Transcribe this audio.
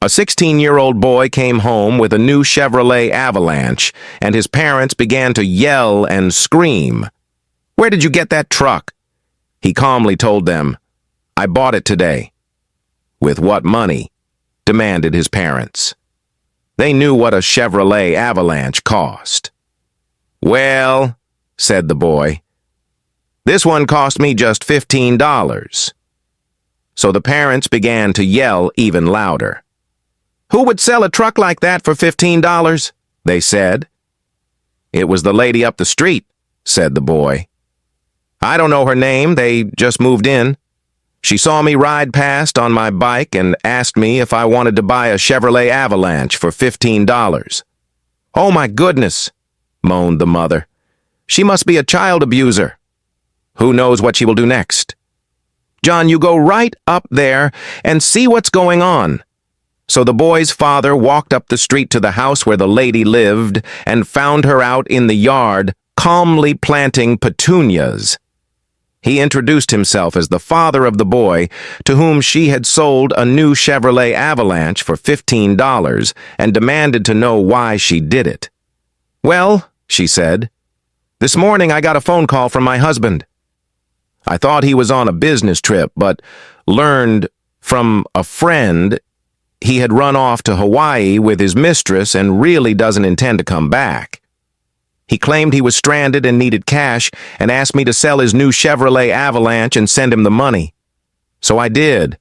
A 16-year-old boy came home with a new Chevrolet Avalanche, and his parents began to yell and scream. "Where did you get that truck?" He calmly told them, "I bought it today." "With what money?" demanded his parents. They knew what a Chevrolet Avalanche cost. "Well," said the boy, "this one cost me just $15. So the parents began to yell even louder. "Who would sell a truck like that for $15? They said. "It was the lady up the street," said the boy. "I don't know her name, they just moved in. She saw me ride past on my bike and asked me if I wanted to buy a Chevrolet Avalanche for $15. "Oh my goodness," moaned the mother. "She must be a child abuser. Who knows what she will do next? John, you go right up there and see what's going on." So the boy's father walked up the street to the house where the lady lived and found her out in the yard, calmly planting petunias. He introduced himself as the father of the boy, to whom she had sold a new Chevrolet Avalanche for $15 and demanded to know why she did it. "Well," she said, "this morning I got a phone call from my husband. I thought he was on a business trip, but learned from a friend he had run off to Hawaii with his mistress and really doesn't intend to come back. He claimed he was stranded and needed cash and asked me to sell his new Chevrolet Avalanche and send him the money. So I did.